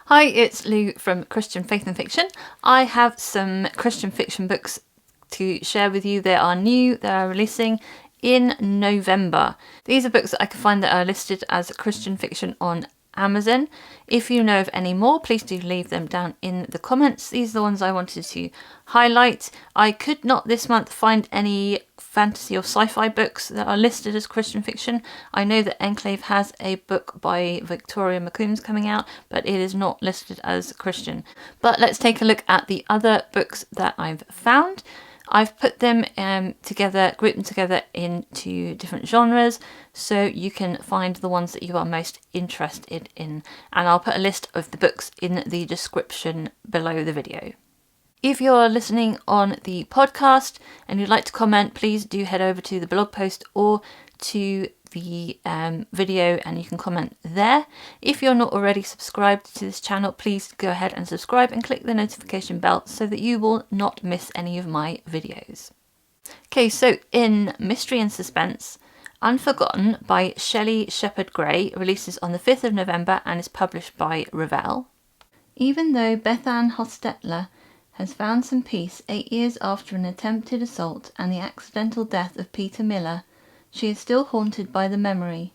Hi, it's Lou from Christian Faith and Fiction. I have some Christian fiction books to share with you. They are new, they are releasing in November. These are books that I can find that are listed as Christian fiction on Amazon. If you know of any more, please do leave them down in the comments. These are the ones I wanted to highlight. I could not this month find any fantasy or sci-fi books that are listed as Christian fiction. I know that Enclave has a book by Victoria McCombs coming out, but it is not listed as Christian. But let's take a look at the other books that I've found. I've put them together, grouped them together into different genres, so you can find the ones that you are most interested in. And I'll put a list of the books in the description below the video. If you're listening on the podcast and you'd like to comment, please do head over to the blog post or to the video and you can comment there. If you're not already subscribed to this channel, please go ahead and subscribe and click the notification bell so that you will not miss any of my videos. Okay, so in Mystery and Suspense, Unforgotten by Shelley Shepard Gray releases on the 5th of November and is published by Revell. Even though Bethan Hostetler has found some peace 8 years after an attempted assault and the accidental death of Peter Miller, she is still haunted by the memory.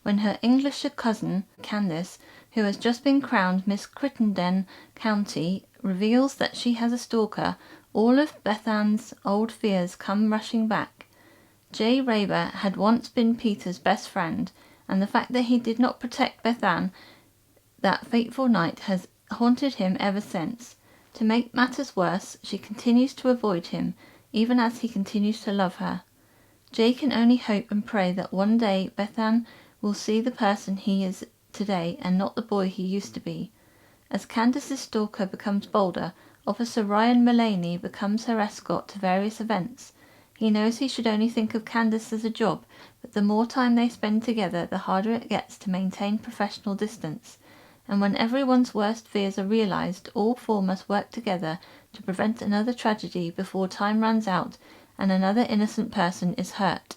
When her Englisher cousin, Candace, who has just been crowned Miss Crittenden County, reveals that she has a stalker, all of Bethan's old fears come rushing back. J. Raber had once been Peter's best friend, and the fact that he did not protect Bethan that fateful night has haunted him ever since. To make matters worse, she continues to avoid him, even as he continues to love her. Jay can only hope and pray that one day Bethan will see the person he is today and not the boy he used to be. As Candace's stalker becomes bolder, Officer Ryan Mullaney becomes her escort to various events. He knows he should only think of Candace as a job, but the more time they spend together, the harder it gets to maintain professional distance. And when everyone's worst fears are realized, all four must work together to prevent another tragedy before time runs out and another innocent person is hurt.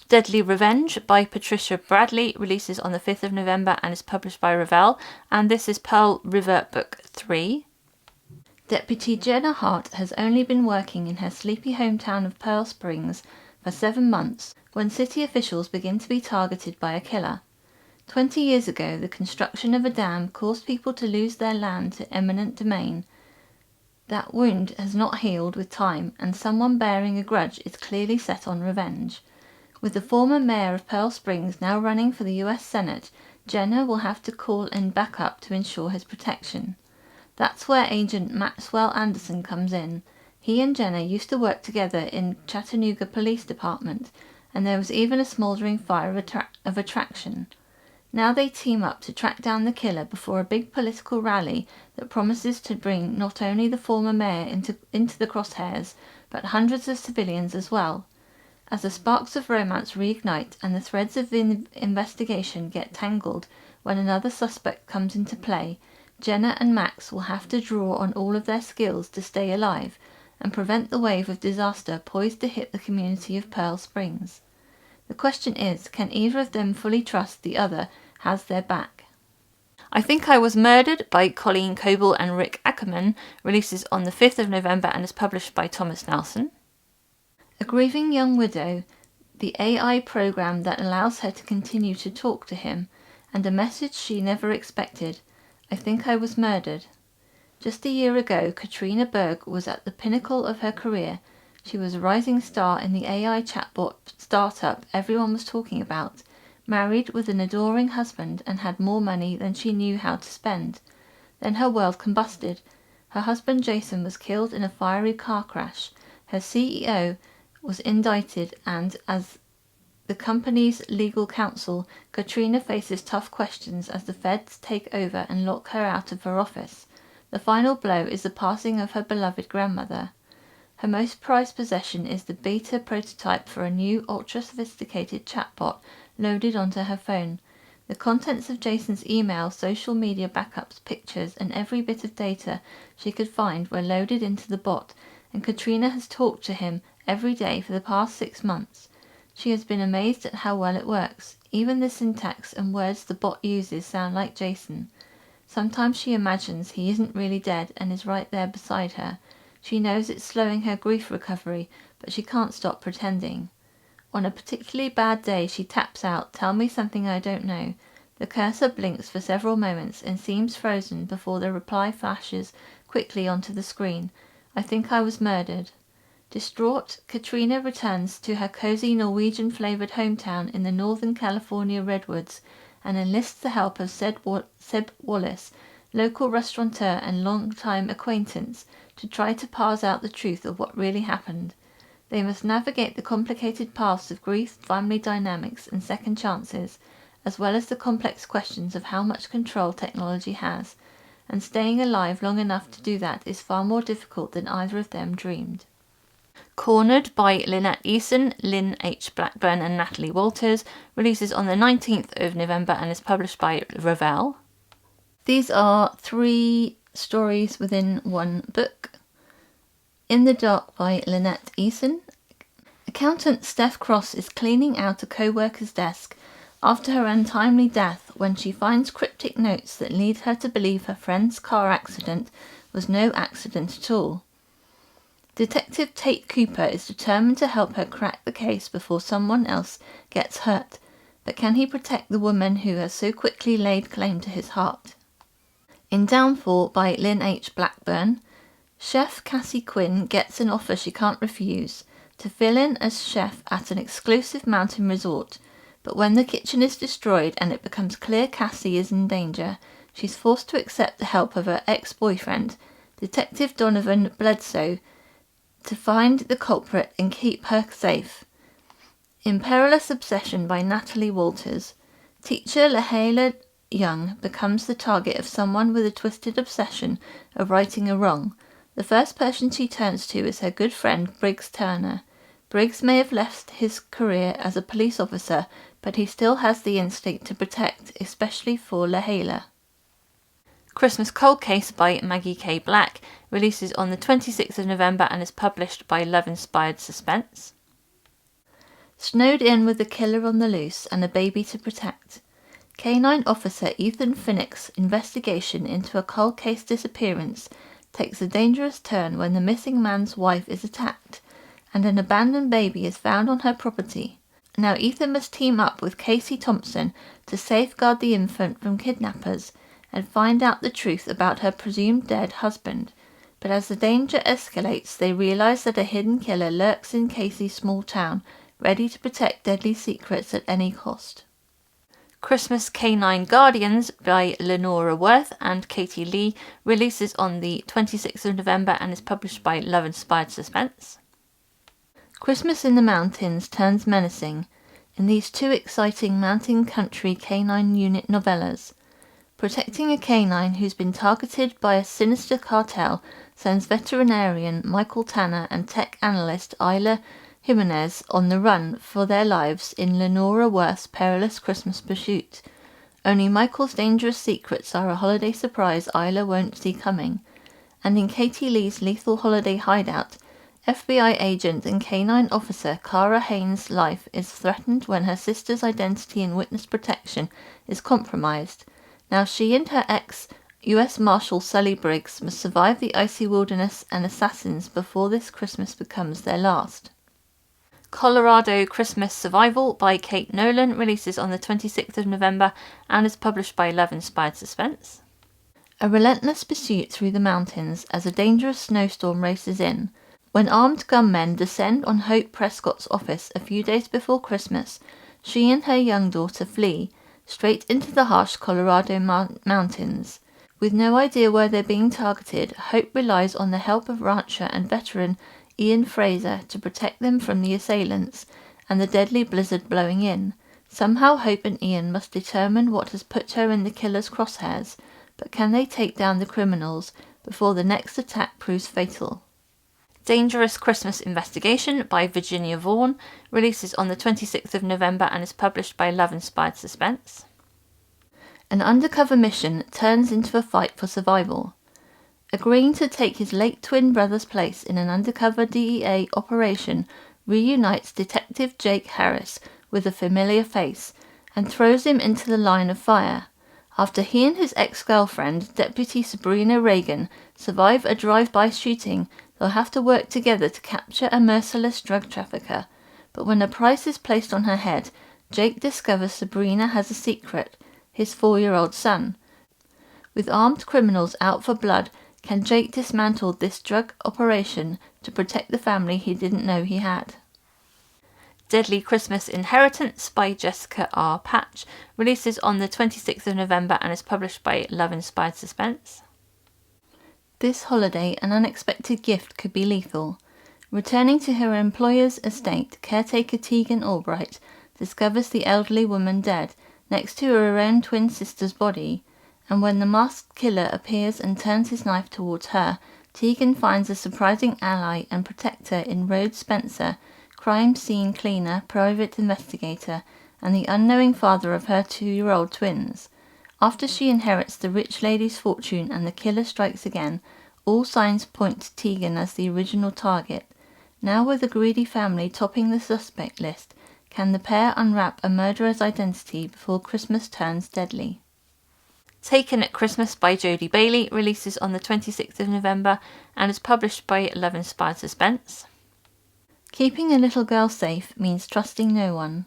Deadly Revenge by Patricia Bradley releases on the 5th of November and is published by Revell, and this is Pearl River Book 3. Deputy Jenna Hart has only been working in her sleepy hometown of Pearl Springs for 7 months when city officials begin to be targeted by a killer. 20 years ago, the construction of a dam caused people to lose their land to eminent domain. That wound has not healed with time, and someone bearing a grudge is clearly set on revenge. With the former mayor of Pearl Springs now running for the US Senate, Jenna will have to call in backup to ensure his protection. That's where Agent Maxwell Anderson comes in. He and Jenna used to work together in Chattanooga Police Department, and there was even a smouldering fire of attraction. Now they team up to track down the killer before a big political rally that promises to bring not only the former mayor into the crosshairs, but hundreds of civilians as well. As the sparks of romance reignite and the threads of the investigation get tangled when another suspect comes into play, Jenna and Max will have to draw on all of their skills to stay alive and prevent the wave of disaster poised to hit the community of Pearl Springs. The question is, can either of them fully trust the other has their back? I Think I Was Murdered by Colleen, Coble and Rick Ackerman releases on the 5th of November and is published by Thomas Nelson. A grieving young widow, the AI program that allows her to continue to talk to him, and a message she never expected. I Think I Was Murdered. Just a year ago, Katrina Berg was at the pinnacle of her career. She was a rising star in the AI chatbot startup everyone was talking about, married with an adoring husband and had more money than she knew how to spend. Then her world combusted. Her husband Jason was killed in a fiery car crash. Her CEO was indicted, and as the company's legal counsel, Katrina faces tough questions as the feds take over and lock her out of her office. The final blow is the passing of her beloved grandmother. Her most prized possession is the beta prototype for a new ultra-sophisticated chatbot loaded onto her phone. The contents of Jason's email, social media backups, pictures, and every bit of data she could find were loaded into the bot, and Katrina has talked to him every day for the past 6 months. She has been amazed at how well it works. Even the syntax and words the bot uses sound like Jason. Sometimes she imagines he isn't really dead and is right there beside her. She knows it's slowing her grief recovery, but she can't stop pretending. On a particularly bad day, she taps out, "Tell me something I don't know." The cursor blinks for several moments and seems frozen before the reply flashes quickly onto the screen. "I think I was murdered." Distraught, Katrina returns to her cozy Norwegian-flavoured hometown in the Northern California redwoods and enlists the help of Seb Wallace, local restaurateur and long-time acquaintance, to try to parse out the truth of what really happened. They must navigate the complicated paths of grief, family dynamics, and second chances, as well as the complex questions of how much control technology has, and staying alive long enough to do that is far more difficult than either of them dreamed. Cornered by Lynette Eason, Lynn H. Blackburn and Natalie Walters, releases on the 19th of November and is published by Revell. These are 3 stories within one book. In the Dark by Lynette Eason. Accountant Steph Cross is cleaning out a co-worker's desk after her untimely death when she finds cryptic notes that lead her to believe her friend's car accident was no accident at all. Detective Tate Cooper is determined to help her crack the case before someone else gets hurt, but can he protect the woman who has so quickly laid claim to his heart? In Downfall by Lynn H. Blackburn, Chef Cassie Quinn gets an offer she can't refuse to fill in as chef at an exclusive mountain resort, but when the kitchen is destroyed and it becomes clear Cassie is in danger, she's forced to accept the help of her ex-boyfriend, Detective Donovan Bledsoe, to find the culprit and keep her safe. In Perilous Obsession by Natalie Walters, teacher Lahala Young becomes the target of someone with a twisted obsession of righting a wrong. The first person she turns to is her good friend Briggs Turner. Briggs may have left his career as a police officer, but he still has the instinct to protect, especially for Lahala. Christmas Cold Case by Maggie K. Black releases on the 26th of November and is published by Love Inspired Suspense. Snowed in with a killer on the loose and a baby to protect, Canine Officer Ethan Finnick's investigation into a cold case disappearance takes a dangerous turn when the missing man's wife is attacked and an abandoned baby is found on her property. Now Ethan must team up with Casey Thompson to safeguard the infant from kidnappers and find out the truth about her presumed dead husband. But as the danger escalates, they realize that a hidden killer lurks in Casey's small town, ready to protect deadly secrets at any cost. Christmas Canine Guardians by Lenora Worth and Katy Lee releases on the 26th of November and is published by Love Inspired Suspense. Christmas in the Mountains turns menacing in these 2 exciting mountain country canine unit novellas. Protecting a canine who's been targeted by a sinister cartel sends veterinarian Michael Tanner and tech analyst Isla Jimenez on the run for their lives in Lenora Worth's perilous Christmas pursuit. Only Michael's dangerous secrets are a holiday surprise Isla won't see coming. And in Katy Lee's lethal holiday hideout, FBI agent and canine officer Cara Haynes' life is threatened when her sister's identity and witness protection is compromised. Now she and her ex-U.S. Marshal Sully Briggs must survive the icy wilderness and assassins before this Christmas becomes their last. Colorado Christmas Survival by Kate Nolan releases on the 26th of November and is published by Love Inspired Suspense. A relentless pursuit through the mountains as a dangerous snowstorm races in. When armed gunmen descend on Hope Prescott's office a few days before Christmas, she and her young daughter flee straight into the harsh Colorado mountains. With no idea where they're being targeted, Hope relies on the help of rancher and veteran Ian Fraser to protect them from the assailants and the deadly blizzard blowing in. Somehow Hope and Ian must determine what has put her in the killer's crosshairs, but can they take down the criminals before the next attack proves fatal? Dangerous Christmas Investigation by Virginia Vaughan releases on the 26th of November and is published by Love Inspired Suspense. An undercover mission turns into a fight for survival. Agreeing to take his late twin brother's place in an undercover DEA operation reunites Detective Jake Harris with a familiar face and throws him into the line of fire. After he and his ex-girlfriend, Deputy Sabrina Reagan, survive a drive-by shooting, they'll have to work together to capture a merciless drug trafficker. But when a price is placed on her head, Jake discovers Sabrina has a secret, his 4-year-old son. With armed criminals out for blood, can Jake dismantle this drug operation to protect the family he didn't know he had? Deadly Christmas Inheritance by Jessica R. Patch releases on the 26th of November and is published by Love Inspired Suspense. This holiday, an unexpected gift could be lethal. Returning to her employer's estate, caretaker Tegan Albright discovers the elderly woman dead next to her own twin sister's body, and when the masked killer appears and turns his knife towards her, Tegan finds a surprising ally and protector in Rhodes Spencer, crime scene cleaner, private investigator, and the unknowing father of her 2-year-old twins. After she inherits the rich lady's fortune and the killer strikes again, all signs point to Tegan as the original target. Now with the greedy family topping the suspect list, can the pair unwrap a murderer's identity before Christmas turns deadly? Taken at Christmas by Jodie Bailey releases on the 26th of November and is published by Love Inspired Suspense. Keeping a little girl safe means trusting no one.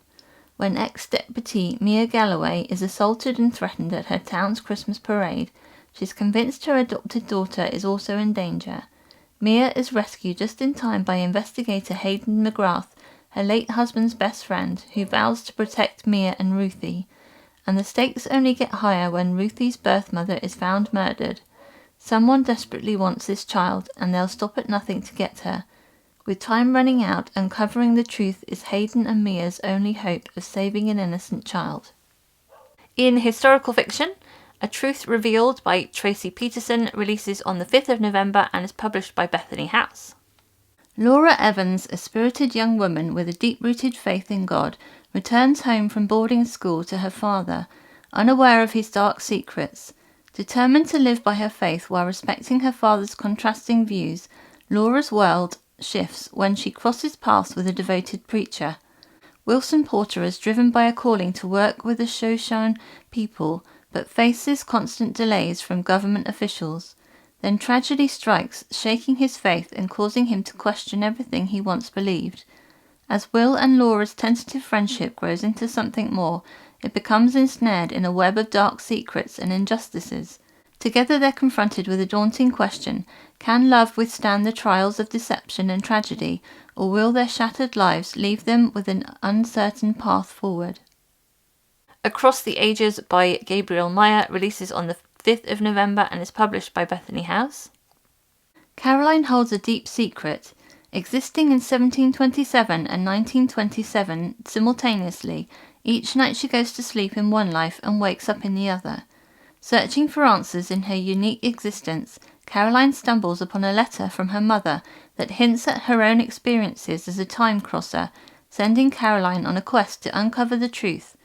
When ex-deputy Mia Galloway is assaulted and threatened at her town's Christmas parade, she's convinced her adopted daughter is also in danger. Mia is rescued just in time by investigator Hayden McGrath, her late husband's best friend, who vows to protect Mia and Ruthie, and the stakes only get higher when Ruthie's birth mother is found murdered. Someone desperately wants this child, and they'll stop at nothing to get her. With time running out, uncovering the truth is Hayden and Mia's only hope of saving an innocent child. In historical fiction, A Truth Revealed by Tracie Peterson releases on the 5th of November and is published by Bethany House. Laura Evans, a spirited young woman with a deep-rooted faith in God, returns home from boarding school to her father, unaware of his dark secrets. Determined to live by her faith while respecting her father's contrasting views, Laura's world shifts when she crosses paths with a devoted preacher. Wilson Porter is driven by a calling to work with the Shoshone people, but faces constant delays from government officials. Then tragedy strikes, shaking his faith and causing him to question everything he once believed. As Will and Laura's tentative friendship grows into something more, it becomes ensnared in a web of dark secrets and injustices. Together they're confronted with a daunting question: can love withstand the trials of deception and tragedy, or will their shattered lives leave them with an uncertain path forward? Across the Ages by Gabrielle Meyer releases on the 5th of November and is published by Bethany House. Caroline holds a deep secret. Existing in 1727 and 1927 simultaneously, each night she goes to sleep in one life and wakes up in the other. Searching for answers in her unique existence, Caroline stumbles upon a letter from her mother that hints at her own experiences as a time crosser, sending Caroline on a quest to uncover the truth.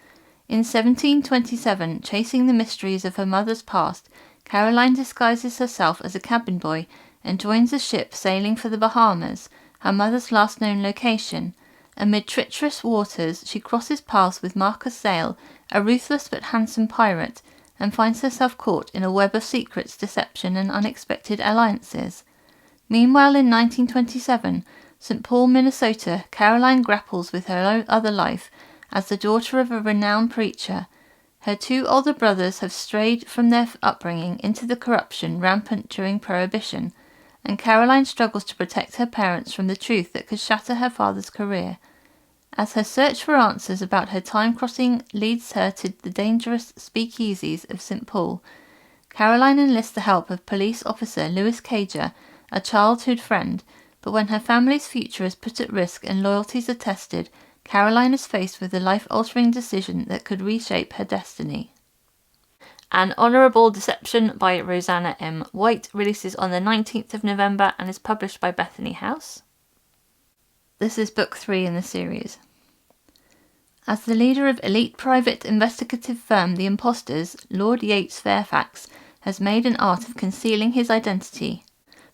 In 1727, chasing the mysteries of her mother's past, Caroline disguises herself as a cabin boy and joins a ship sailing for the Bahamas, her mother's last known location. Amid treacherous waters, she crosses paths with Marcus Zale, a ruthless but handsome pirate, and finds herself caught in a web of secrets, deception, and unexpected alliances. Meanwhile, in 1927, St. Paul, Minnesota, Caroline grapples with her own other life as the daughter of a renowned preacher. Her 2 older brothers have strayed from their upbringing into the corruption rampant during Prohibition, and Caroline struggles to protect her parents from the truth that could shatter her father's career. As her search for answers about her time-crossing leads her to the dangerous speakeasies of St. Paul, Caroline enlists the help of police officer Louis Cager, a childhood friend, but when her family's future is put at risk and loyalties are tested, Caroline is faced with a life-altering decision that could reshape her destiny. An Honourable Deception by Roseanna M. White releases on the 19th of November and is published by Bethany House. This is book 3 in the series. As the leader of elite private investigative firm The Imposters, Lord Yates Fairfax has made an art of concealing his identity.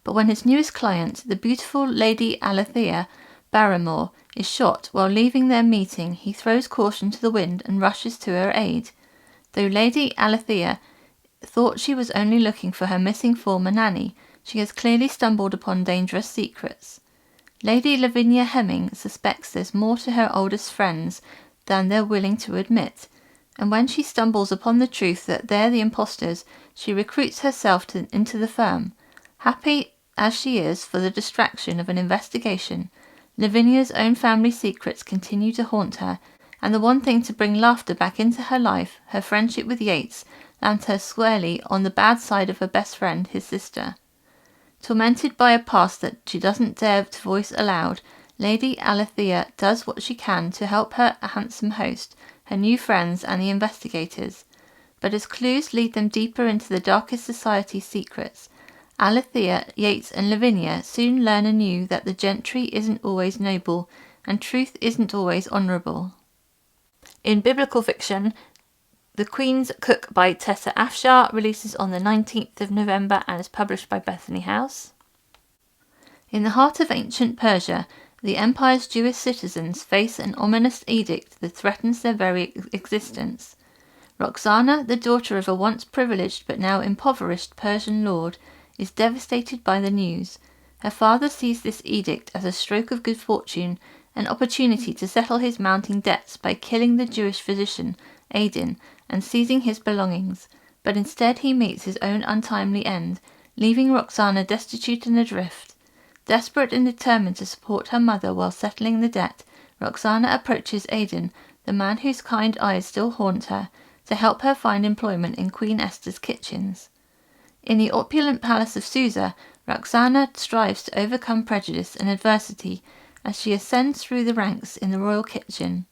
But when his newest client, the beautiful Lady Alethea Barrymore, is shot while leaving their meeting, he throws caution to the wind and rushes to her aid. Though Lady Alethea thought she was only looking for her missing former nanny, she has clearly stumbled upon dangerous secrets. Lady Lavinia Hemming suspects there's more to her oldest friends than they're willing to admit, and when she stumbles upon the truth that they're the impostors, she recruits herself into the firm. Happy as she is for the distraction of an investigation, Lavinia's own family secrets continue to haunt her, and the one thing to bring laughter back into her life, her friendship with Yates, lands her squarely on the bad side of her best friend, his sister. Tormented by a past that she doesn't dare to voice aloud, Lady Alethea does what she can to help her handsome host, her new friends and the investigators. But as clues lead them deeper into the darkest society secrets, Alethea, Yates and Lavinia soon learn anew that the gentry isn't always noble, and truth isn't always honourable. In biblical fiction, The Queen's Cook by Tessa Afshar releases on the 19th of November and is published by Bethany House. In the heart of ancient Persia, the empire's Jewish citizens face an ominous edict that threatens their very existence. Roxana, the daughter of a once privileged but now impoverished Persian lord, is devastated by the news. Her father sees this edict as a stroke of good fortune, an opportunity to settle his mounting debts by killing the Jewish physician, Aidin, and seizing his belongings, but instead he meets his own untimely end, leaving Roxana destitute and adrift. Desperate and determined to support her mother while settling the debt, Roxana approaches Aidin, the man whose kind eyes still haunt her, to help her find employment in Queen Esther's kitchens. In the opulent palace of Susa, Roxana strives to overcome prejudice and adversity as she ascends through the ranks in the royal kitchen.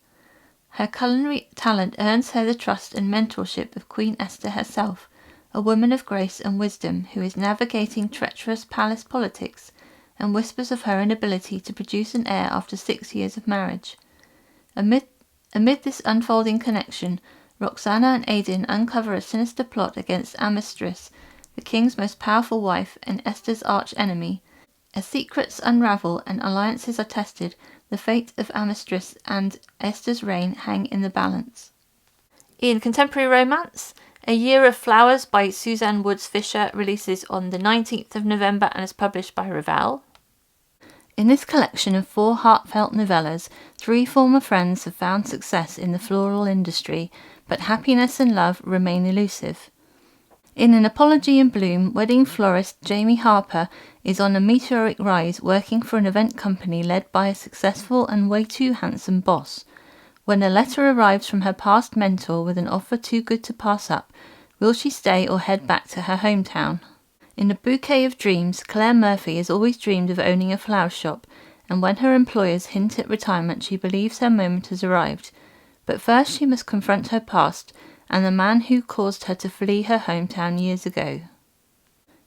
Her culinary talent earns her the trust and mentorship of Queen Esther herself, a woman of grace and wisdom who is navigating treacherous palace politics and whispers of her inability to produce an heir after 6 years of marriage. Amid this unfolding connection, Roxana and Aidin uncover a sinister plot against Amistris, the king's most powerful wife and Esther's arch-enemy. As secrets unravel and alliances are tested, the fate of Amistris and Esther's reign hang in the balance. In contemporary romance, A Year of Flowers by Suzanne Woods Fisher releases on the 19th of November and is published by Revell. In this collection of 4 heartfelt novellas, 3 former friends have found success in the floral industry, but happiness and love remain elusive. In An Apology in Bloom, wedding florist Jamie Harper is on a meteoric rise working for an event company led by a successful and way too handsome boss. When a letter arrives from her past mentor with an offer too good to pass up, will she stay or head back to her hometown? In A Bouquet of Dreams, Claire Murphy has always dreamed of owning a flower shop, and when her employers hint at retirement, she believes her moment has arrived. But first she must confront her past and the man who caused her to flee her hometown years ago.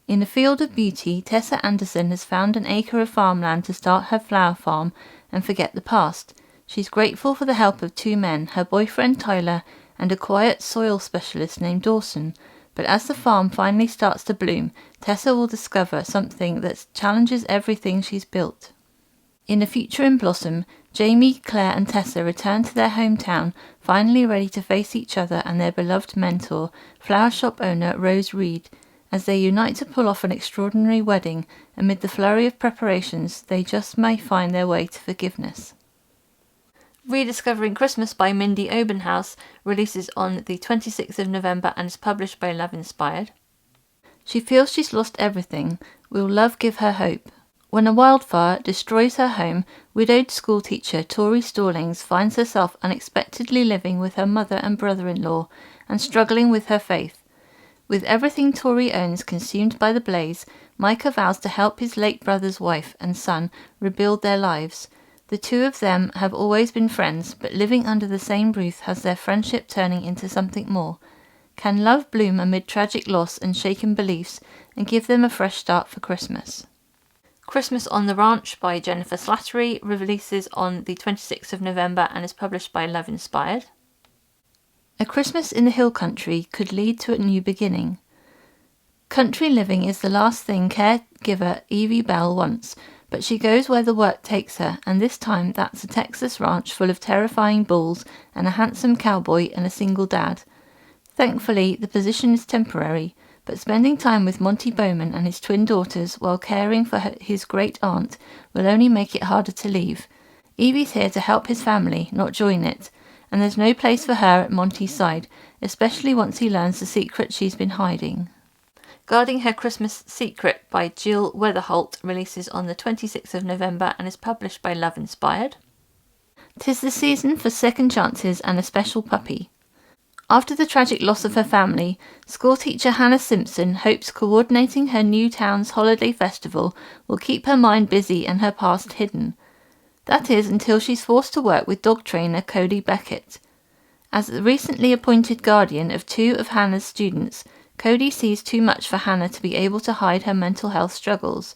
In A Field of Beauty, Tessa Anderson has found an acre of farmland to start her flower farm and forget the past. She's grateful for the help of 2 men, her boyfriend Tyler and a quiet soil specialist named Dawson. But as the farm finally starts to bloom, Tessa will discover something that challenges everything she's built. In A Future in Blossom, Jamie, Claire and Tessa return to their hometown, finally ready to face each other and their beloved mentor, flower shop owner Rose Reed. As they unite to pull off an extraordinary wedding, amid the flurry of preparations, they just may find their way to forgiveness. Rediscovering Christmas by Mindy Obenhouse releases on the 26th of November and is published by Love Inspired. She feels she's lost everything. Will love give her hope? When a wildfire destroys her home, widowed schoolteacher Tori Stallings finds herself unexpectedly living with her mother and brother-in-law and struggling with her faith. With everything Tori owns consumed by the blaze, Micah vows to help his late brother's wife and son rebuild their lives. The 2 of them have always been friends, but living under the same roof has their friendship turning into something more. Can love bloom amid tragic loss and shaken beliefs and give them a fresh start for Christmas? Christmas on the Ranch by Jennifer Slattery releases on the 26th of November and is published by Love Inspired. A Christmas in the Hill Country could lead to a new beginning. Country living is the last thing caregiver Evie Bell wants, but she goes where the work takes her, and this time that's a Texas ranch full of terrifying bulls and a handsome cowboy and a single dad. Thankfully, the position is temporary, but spending time with Monty Bowman and his twin daughters while caring for his great aunt will only make it harder to leave. Evie's here to help his family, not join it, and there's no place for her at Monty's side, especially once he learns the secret she's been hiding. Guarding Her Christmas Secret by Jill Weatherholt releases on the 26th of November and is published by Love Inspired. 'Tis the season for second chances and a special puppy. After the tragic loss of her family, schoolteacher Hannah Simpson hopes coordinating her new town's holiday festival will keep her mind busy and her past hidden. That is until she's forced to work with dog trainer Cody Beckett. As the recently appointed guardian of 2 of Hannah's students, Cody sees too much for Hannah to be able to hide her mental health struggles.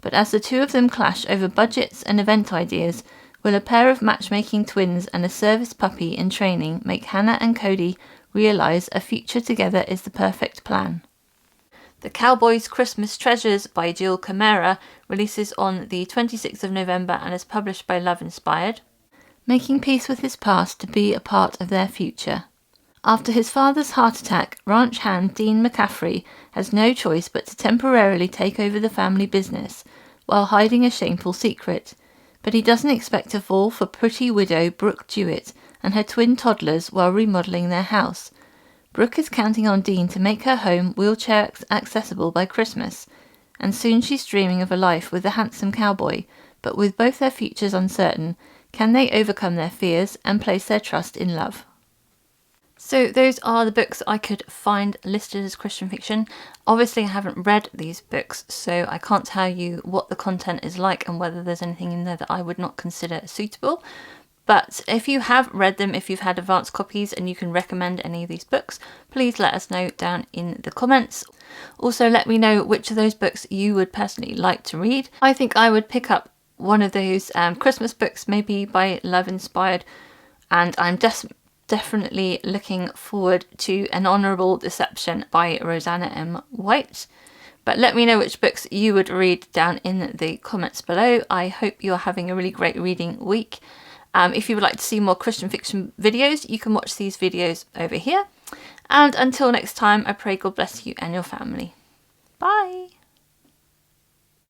But as the 2 of them clash over budgets and event ideas, will a pair of matchmaking twins and a service puppy in training make Hannah and Cody realise a future together is the perfect plan? The Cowboys' Christmas Treasures by Jill Camara releases on the 26th of November and is published by Love Inspired. Making peace with his past to be a part of their future. After his father's heart attack, ranch hand Dean McCaffrey has no choice but to temporarily take over the family business while hiding a shameful secret. But he doesn't expect to fall for pretty widow Brooke Jewett and her twin toddlers while remodelling their house. Brooke is counting on Dean to make her home wheelchair accessible by Christmas, and soon she's dreaming of a life with the handsome cowboy, but with both their futures uncertain, can they overcome their fears and place their trust in love? So those are the books I could find listed as Christian fiction. Obviously I haven't read these books, so I can't tell you what the content is like and whether there's anything in there that I would not consider suitable. But if you have read them, if you've had advanced copies and you can recommend any of these books, please let us know down in the comments. Also let me know which of those books you would personally like to read. I think I would pick up one of those Christmas books, maybe by Love Inspired, and I'm definitely looking forward to An Honourable Deception by Roseanna M. White. But let me know which books you would read down in the comments below. I hope you're having a really great reading week. If you would like to see more Christian fiction videos, you can watch these videos over here. And until next time, I pray God bless you and your family. Bye!